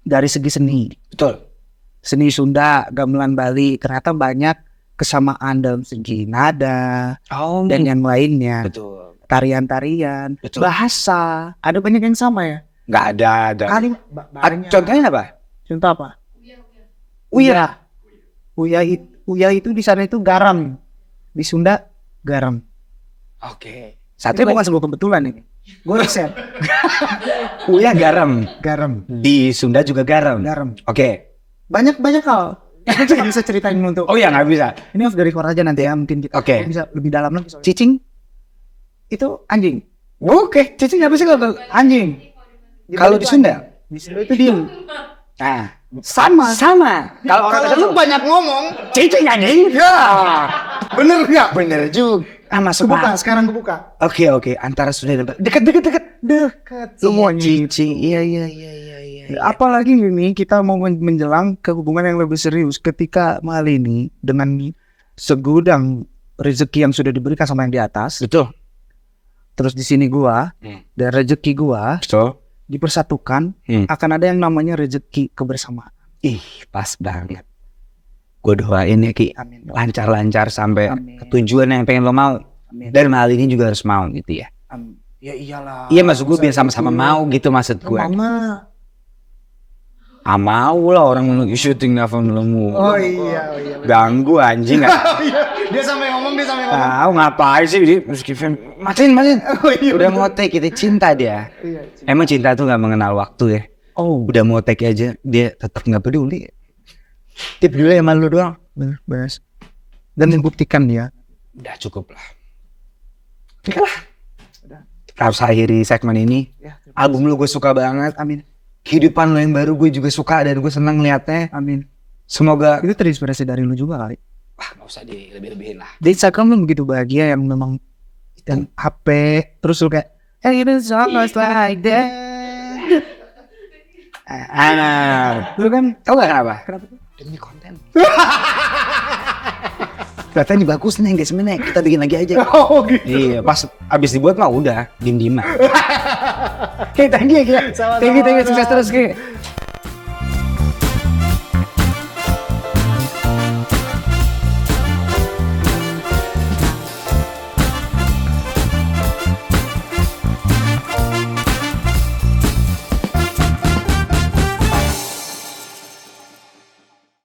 Dari segi seni, Betul. seni Sunda, gamelan Bali, ternyata banyak kesamaan dalam segi nada Oh. dan yang lainnya. betul. Tarian-tarian, Betul. bahasa, ada banyak yang sama ya. Nggak ada. Kalimat. Contohnya apa? Contoh apa? Uya. Uya itu di sana itu garam. Di Sunda garam. Oke. Satu bukan sebuah kebetulan ini. Gue riset. Uya garam. Garam. Di Sunda juga garam. Garam. Oke. Banyak hal. Kita nggak bisa ceritain untuk. Oh ya nggak bisa. Ini off the record aja nanti ya mungkin kita Oke. bisa lebih dalam lagi. soalnya. Cicing. Itu anjing. Oke. Cicing apa sih kalau Anjing. Kalau di Sunda? Di Sunda itu diem. Nah. Sama. Kalau orang Kalau lu banyak ngomong, cicing anjing. Ya. bener nggak? Bener juga. Masuk Kebuka. akal. Sekarang kebuka. Oke. Antara Sunda dan Bali. Dekat. Dekat. Semuanya. Cicing. Iya. Apalagi ini kita mau menjelang ke hubungan yang lebih serius ketika mahal ini dengan segudang rezeki yang sudah diberikan sama yang di atas. Betul. Terus di sini gua dan rezeki gua Betul. dipersatukan akan ada yang namanya rezeki kebersamaan. Ih, pas banget. Gue doain ya Ki, Amin. lancar-lancar sampai Amin. ke tujuan yang pengen lo mau. Amin. Dan hal ini juga harus mau gitu ya. Amin. Ya iyalah. Iya maksud gue biar sama-sama mau gitu maksud gue. Mama. Mau lah orang lagi syuting nelfon lu. Oh iya. Ganggu anjing. Dia sampai ngomong. Tahu ngapain sih dia Rizky-Fem. Matiin. Udah mau take kita cinta dia. Iya. Emang cinta tuh nggak mengenal waktu ya. Oh, Udah mau take aja dia tetap nggak peduli. Dia peduli sama lu doang. benar. Dan membuktikan dia. Udah cukup lah. Oke lah. Kita harus akhiri segmen ini. Ya, Album lu gue suka banget. amin. Kehidupan lu yang baru gue juga suka dan gue senang ngeliatnya. Amin. Semoga Itu terinspirasi dari lu juga kali. nggak usah dilebih-lebihin lah. Di Instagram lu begitu bahagia yang memang dan HP terus lu kayak hey, it is almost like that. Lu kan Tahu gak kenapa? kenapa tuh? Demi konten. Ternyata ini bagus nih engagementnya. Kita bikin lagi aja. Oh gitu. Iya, pas abis dibuat mah udah diem-dieman. Oke, thank you. Sukses terus Ki.